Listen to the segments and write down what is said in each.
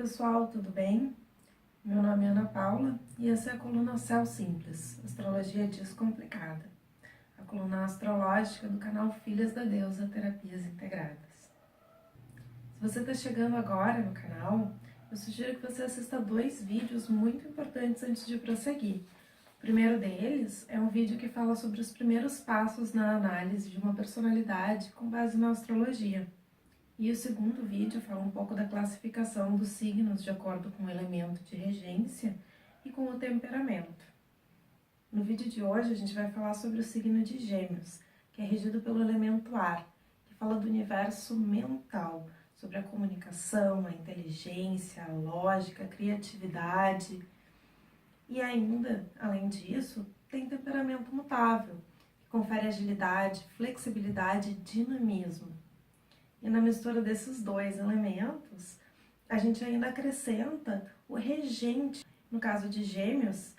pessoal, tudo bem? Meu nome é Ana Paula e essa é a coluna Céu Simples, Astrologia Descomplicada, a coluna astrológica do canal Filhas da Deusa Terapias Integradas. Se você está chegando agora no canal, eu sugiro que você assista 2 vídeos muito importantes antes de prosseguir. O primeiro deles é um vídeo que fala sobre os primeiros passos na análise de uma personalidade com base na astrologia. E o segundo vídeo fala um pouco da classificação dos signos de acordo com o elemento de regência e com o temperamento. No vídeo de hoje a gente vai falar sobre o signo de Gêmeos, que é regido pelo elemento ar, que fala do universo mental, sobre a comunicação, a inteligência, a lógica, a criatividade. E ainda, além disso, tem temperamento mutável, que confere agilidade, flexibilidade e dinamismo. E na mistura desses 2 elementos, a gente ainda acrescenta o regente. No caso de Gêmeos,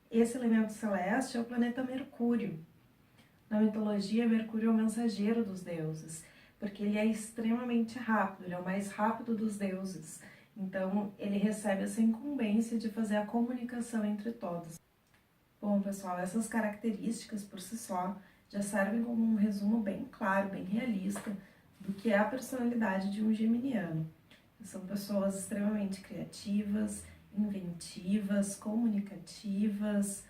esse elemento celeste é o planeta Mercúrio. Na mitologia, Mercúrio é o mensageiro dos deuses, porque ele é extremamente rápido, ele é o mais rápido dos deuses. Então, ele recebe essa incumbência de fazer a comunicação entre todos. Bom, pessoal, essas características por si só já servem como um resumo bem claro, bem realista, do que é a personalidade de um geminiano. São pessoas extremamente criativas, inventivas, comunicativas,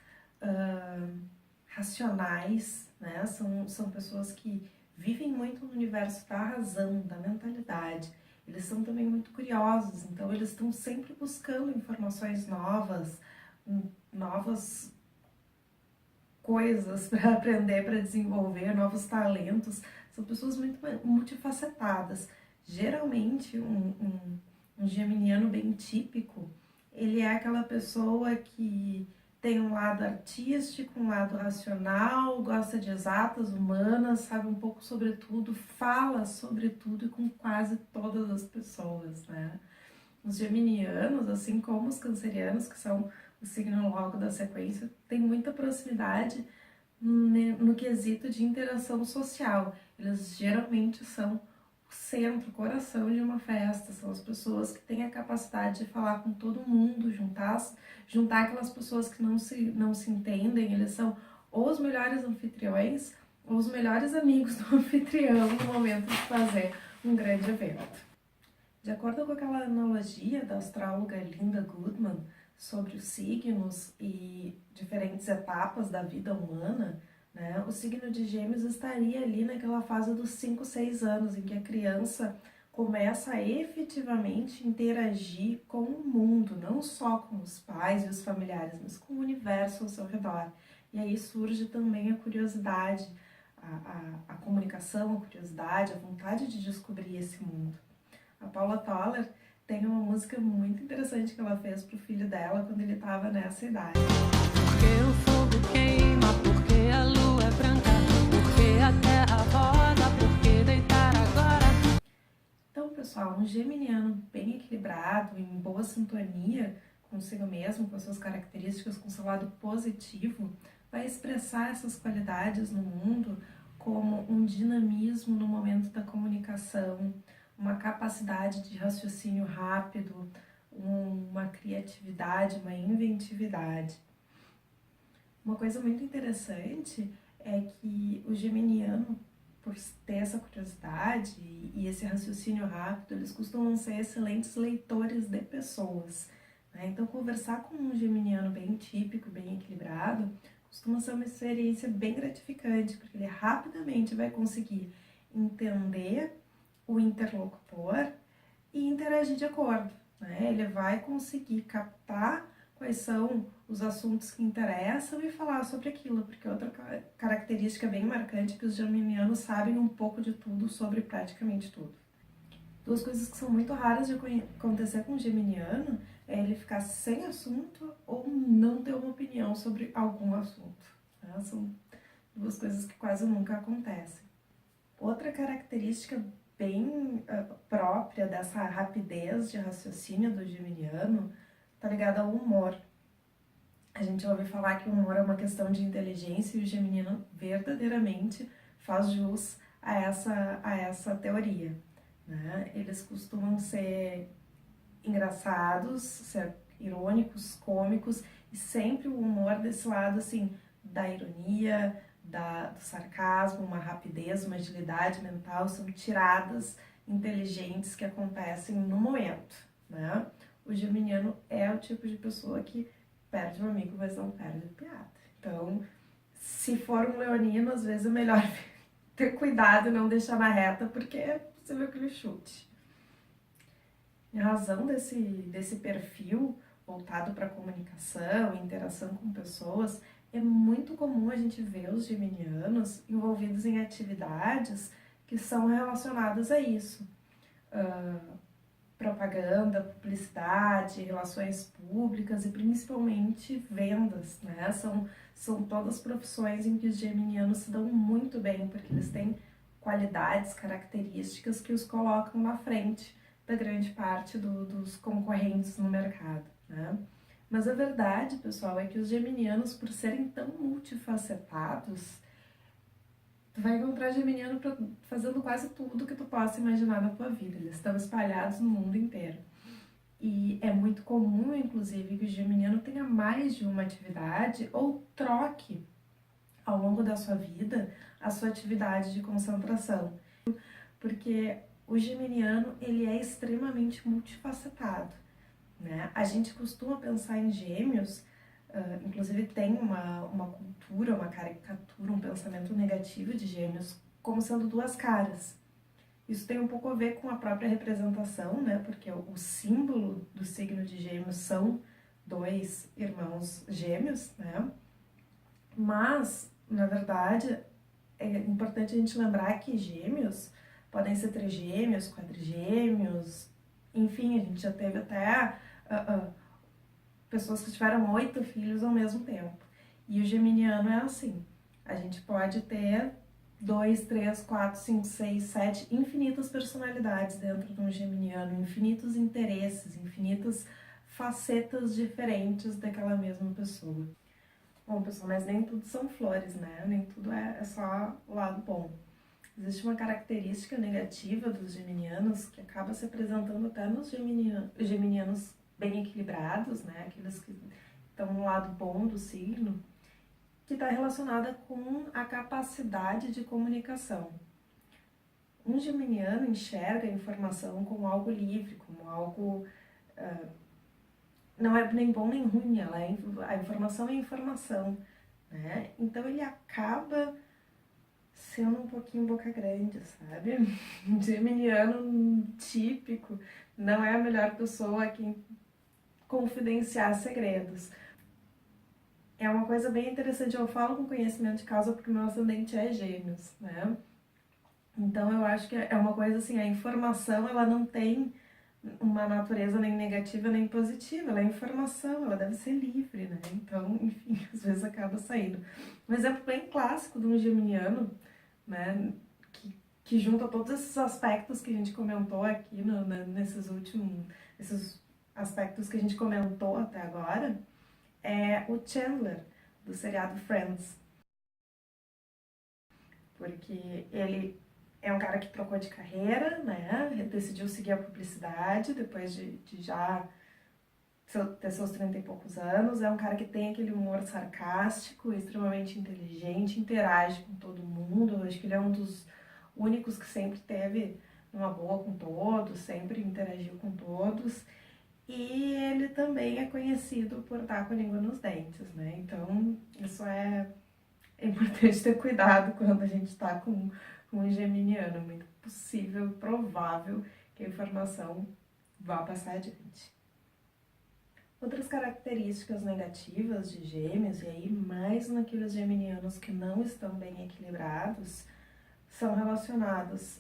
racionais, né? São pessoas que vivem muito no universo da razão, da mentalidade. Eles são também muito curiosos, então eles estão sempre buscando informações novas, novas coisas para aprender, para desenvolver, novos talentos. São pessoas muito multifacetadas. Geralmente, um geminiano bem típico, ele é aquela pessoa que tem um lado artístico, um lado racional, gosta de exatas, humanas, sabe um pouco sobre tudo, fala sobre tudo e com quase todas as pessoas, né? Os geminianos, assim como os cancerianos, que são o signo logo da sequência, tem muita proximidade no quesito de interação social. Eles geralmente são o centro, o coração de uma festa, são as pessoas que têm a capacidade de falar com todo mundo, juntar aquelas pessoas que não se entendem. Eles são ou os melhores anfitriões ou os melhores amigos do anfitrião no momento de fazer um grande evento. De acordo com aquela analogia da astróloga Linda Goodman sobre os signos e diferentes etapas da vida humana, né, o signo de Gêmeos estaria ali naquela fase dos 5, 6 anos, em que a criança começa a efetivamente interagir com o mundo, não só com os pais e os familiares, mas com o universo ao seu redor. E aí surge também a curiosidade, a comunicação, a curiosidade, a vontade de descobrir esse mundo. A Paula Toller tem uma música muito interessante que ela fez pro filho dela quando ele estava nessa idade. Porque o fogo queima, porque a lua é branca, porque a terra roda, porque deitar agora. Então, pessoal, um geminiano bem equilibrado, em boa sintonia consigo mesmo, com as suas características, com seu lado positivo, vai expressar essas qualidades no mundo como um dinamismo no momento da comunicação, uma capacidade de raciocínio rápido, uma criatividade, uma inventividade. Uma coisa muito interessante é que o geminiano, por ter essa curiosidade e esse raciocínio rápido, eles costumam ser excelentes leitores de pessoas, né? Então, conversar com um geminiano bem típico, bem equilibrado, costuma ser uma experiência bem gratificante, porque ele rapidamente vai conseguir entender o interlocutor e interagir de acordo, né? Ele vai conseguir captar quais são os assuntos que interessam e falar sobre aquilo, porque outra característica bem marcante é que os geminianos sabem um pouco de tudo sobre praticamente tudo. 2 coisas que são muito raras de acontecer com o geminiano é ele ficar sem assunto ou não ter uma opinião sobre algum assunto, né? São 2 coisas que quase nunca acontecem. Outra característica bem própria dessa rapidez de raciocínio do geminiano está ligada ao humor. A gente ouve falar que o humor é uma questão de inteligência e o geminiano verdadeiramente faz jus a essa teoria, né? Eles costumam ser engraçados, ser irônicos, cômicos, e sempre o humor desse lado, assim, da ironia, do sarcasmo, uma rapidez, uma agilidade mental, são tiradas inteligentes que acontecem no momento, né? O geminiano é o tipo de pessoa que perde um amigo, mas não perde a piada. Então, se for um leonino, às vezes é melhor ter cuidado e não deixar na reta, porque é possível que ele chute. Em razão desse perfil voltado para comunicação, interação com pessoas, é muito comum a gente ver os geminianos envolvidos em atividades que são relacionadas a isso. Propaganda, publicidade, relações públicas e principalmente vendas, né? São todas profissões em que os geminianos se dão muito bem, porque eles têm qualidades, características que os colocam na frente da grande parte dos concorrentes no mercado, né? Mas a verdade, pessoal, é que os geminianos, por serem tão multifacetados, tu vai encontrar geminiano fazendo quase tudo que tu possa imaginar na tua vida. Eles estão espalhados no mundo inteiro. E é muito comum, inclusive, que o geminiano tenha mais de uma atividade ou troque ao longo da sua vida a sua atividade de concentração. Porque o geminiano, ele é extremamente multifacetado, né? A gente costuma pensar em gêmeos, inclusive tem uma cultura, uma caricatura, um pensamento negativo de gêmeos como sendo duas caras. Isso tem um pouco a ver com a própria representação, né? Porque o símbolo do signo de gêmeos são dois irmãos gêmeos, né? Mas, na verdade, é importante a gente lembrar que gêmeos podem ser trigêmeos, quadrigêmeos, enfim, a gente já teve até pessoas que tiveram 8 filhos ao mesmo tempo. E o geminiano é assim, a gente pode ter 2, 3, 4, 5, 6, 7, infinitas personalidades dentro de um geminiano, infinitos interesses, infinitas facetas diferentes daquela mesma pessoa. Bom, pessoal, mas nem tudo são flores, né? Nem tudo é só o lado bom. Existe uma característica negativa dos geminianos que acaba se apresentando até nos geminianos bem equilibrados, né? Aqueles que estão no lado bom do signo, que está relacionada com a capacidade de comunicação. Um geminiano enxerga a informação como algo livre, como algo... não é nem bom nem ruim, a informação é informação, né? Então ele acaba sendo um pouquinho boca grande, sabe? Um geminiano típico não é a melhor pessoa a quem confidenciar segredos. É uma coisa bem interessante, eu falo com conhecimento de causa porque meu ascendente é gêmeos, né? Então eu acho que é uma coisa assim, a informação ela não tem uma natureza nem negativa nem positiva, ela é informação, ela deve ser livre, né? Então, enfim, às vezes acaba saindo. Um exemplo bem clássico de um geminiano, né, que junta todos esses aspectos que a gente comentou aqui esses aspectos que a gente comentou até agora, é o Chandler, do seriado Friends. Porque ele é um cara que trocou de carreira, né? Decidiu seguir a publicidade depois de já ter seus 30 e poucos anos. É um cara que tem aquele humor sarcástico, extremamente inteligente, interage com todo mundo. Eu acho que ele é um dos únicos que sempre teve uma boa com todos, sempre interagiu com todos. E ele também é conhecido por estar com a língua nos dentes, né? Então, isso é importante ter cuidado quando a gente está com um geminiano. É muito possível, provável que a informação vá passar adiante. Outras características negativas de gêmeos, e aí mais naqueles geminianos que não estão bem equilibrados, são relacionados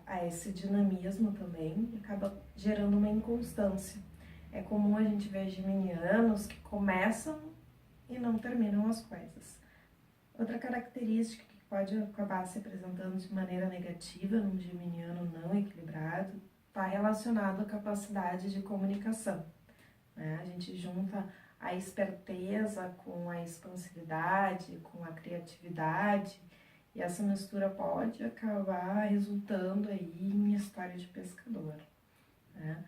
a esse dinamismo também, e acaba gerando uma inconstância. É comum a gente ver geminianos que começam e não terminam as coisas. Outra característica que pode acabar se apresentando de maneira negativa num geminiano não equilibrado está relacionado à capacidade de comunicação, né? A gente junta a esperteza com a expansividade, com a criatividade, e essa mistura pode acabar resultando aí em história de pescador, né?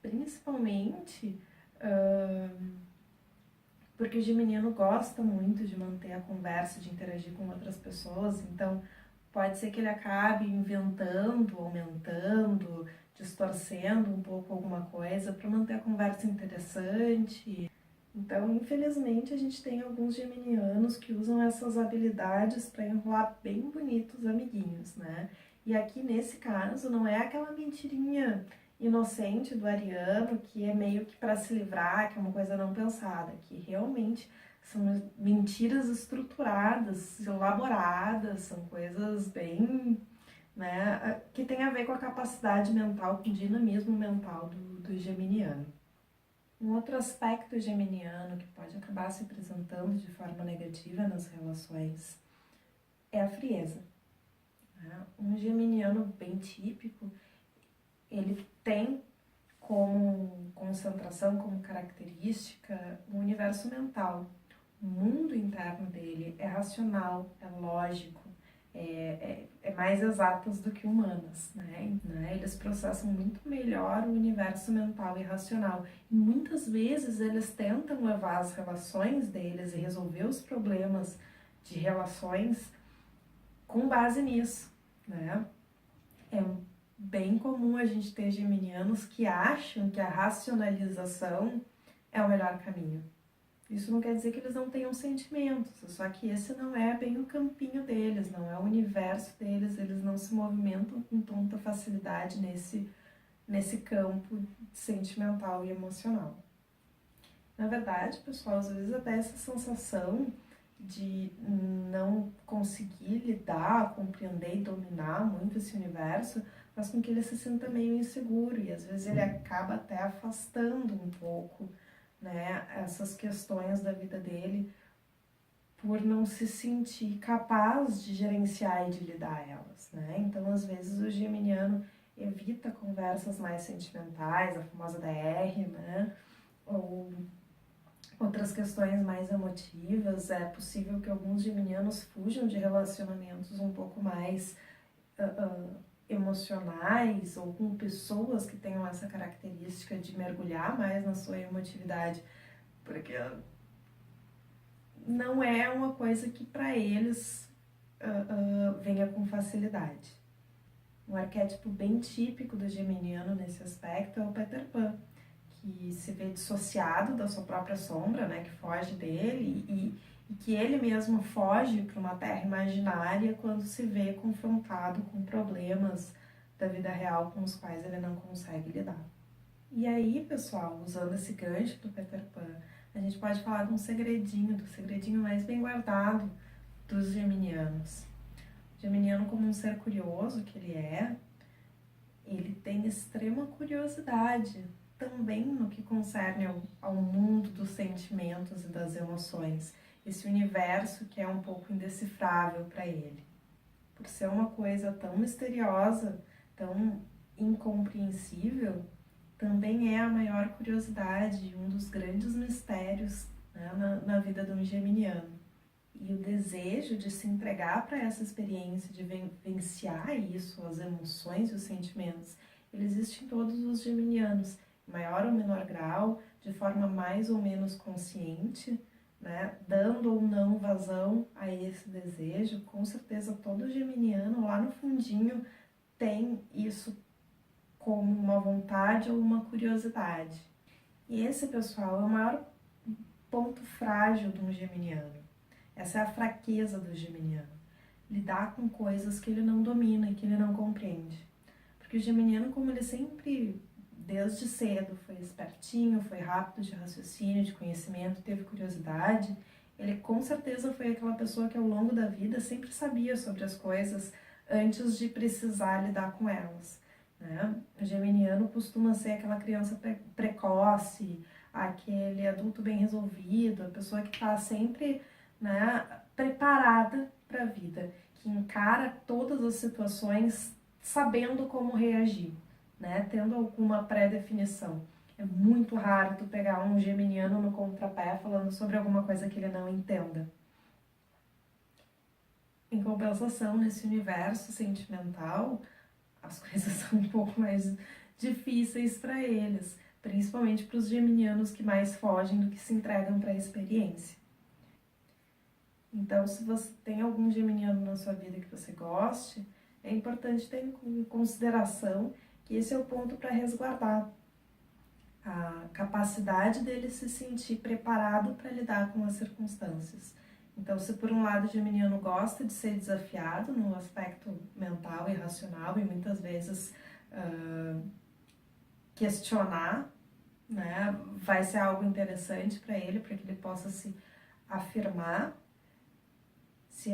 principalmente porque o geminiano gosta muito de manter a conversa, de interagir com outras pessoas, então pode ser que ele acabe inventando, aumentando, distorcendo um pouco alguma coisa para manter a conversa interessante. Então, infelizmente, a gente tem alguns geminianos que usam essas habilidades para enrolar bem bonito os amiguinhos, né? E aqui, nesse caso, não é aquela mentirinha inocente do ariano, que é meio que para se livrar, que é uma coisa não pensada, que realmente são mentiras estruturadas, elaboradas, são coisas bem, né, que tem a ver com a capacidade mental, com o dinamismo mental do geminiano. Um outro aspecto geminiano que pode acabar se apresentando de forma negativa nas relações é a frieza. Um geminiano bem típico, ele tem como concentração, como característica, o universo mental. O mundo interno dele é racional, é lógico, é mais exatas do que humanas, né? Eles processam muito melhor o universo mental e racional. E muitas vezes eles tentam levar as relações deles e resolver os problemas de relações com base nisso, né? É bem comum a gente ter geminianos que acham que a racionalização é o melhor caminho. Isso não quer dizer que eles não tenham sentimentos, só que esse não é bem o campinho deles, não é o universo deles, eles não se movimentam com tanta facilidade nesse campo sentimental e emocional. Na verdade, pessoal, às vezes até essa sensação de não conseguir lidar, compreender e dominar muito esse universo faz com que ele se sinta meio inseguro e às vezes ele acaba até afastando um pouco, né, essas questões da vida dele por não se sentir capaz de gerenciar e de lidar elas, né? Então, às vezes o geminiano evita conversas mais sentimentais, a famosa DR, né? Ou outras questões mais emotivas. É possível que alguns geminianos fujam de relacionamentos um pouco mais emocionais ou com pessoas que tenham essa característica de mergulhar mais na sua emotividade, porque não é uma coisa que para eles venha com facilidade. Um arquétipo bem típico do geminiano nesse aspecto é o Peter Pan, que se vê dissociado da sua própria sombra, né, que foge dele e que ele mesmo foge para uma terra imaginária quando se vê confrontado com problemas da vida real com os quais ele não consegue lidar. E aí, pessoal, usando esse gancho do Peter Pan, a gente pode falar de um segredinho, do segredinho mais bem guardado dos geminianos. O geminiano, como um ser curioso que ele tem extrema curiosidade também no que concerne ao mundo dos sentimentos e das emoções, esse universo que é um pouco indecifrável para ele. Por ser uma coisa tão misteriosa, tão incompreensível, também é a maior curiosidade, um dos grandes mistérios, né, na vida de um geminiano. E o desejo de se entregar para essa experiência, de vivenciar isso, as emoções e os sentimentos, ele existe em todos os geminianos, em maior ou menor grau, de forma mais ou menos consciente, né, dando ou não vazão a esse desejo. Com certeza todo geminiano lá no fundinho tem isso como uma vontade ou uma curiosidade. E esse, pessoal, é o maior ponto frágil de um geminiano. Essa é a fraqueza do geminiano. Lidar com coisas que ele não domina e que ele não compreende. Porque o geminiano, como ele sempre, desde cedo, foi espertinho, foi rápido de raciocínio, de conhecimento, teve curiosidade, ele com certeza foi aquela pessoa que ao longo da vida sempre sabia sobre as coisas antes de precisar lidar com elas. Né? O geminiano costuma ser aquela criança precoce, aquele adulto bem resolvido, a pessoa que está sempre, né, preparada para a vida, que encara todas as situações sabendo como reagir, né, tendo alguma pré-definição. É muito raro tu pegar um geminiano no contrapé falando sobre alguma coisa que ele não entenda. Em compensação, nesse universo sentimental, as coisas são um pouco mais difíceis para eles. principalmente para os geminianos que mais fogem do que se entregam para a experiência. Então, se você tem algum geminiano na sua vida que você goste, é importante ter em consideração que esse é o ponto para resguardar a capacidade dele se sentir preparado para lidar com as circunstâncias. Então, se por um lado o geminiano gosta de ser desafiado no aspecto mental e racional e muitas vezes questionar, né, vai ser algo interessante para ele, para que ele possa se afirmar. Se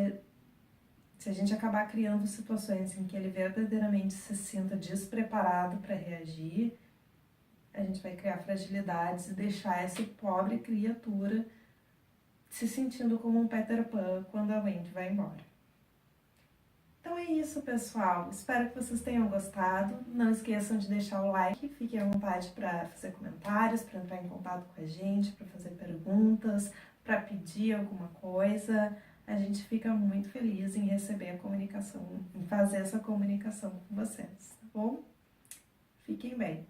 a gente acabar criando situações em que ele verdadeiramente se sinta despreparado para reagir, a gente vai criar fragilidades e deixar essa pobre criatura se sentindo como um Peter Pan quando a Wendy vai embora. Então é isso, pessoal. Espero que vocês tenham gostado. Não esqueçam de deixar o like. Fiquem à vontade para fazer comentários, para entrar em contato com a gente, para fazer perguntas, para pedir alguma coisa. A gente fica muito feliz em receber a comunicação, em fazer essa comunicação com vocês, tá bom? Fiquem bem.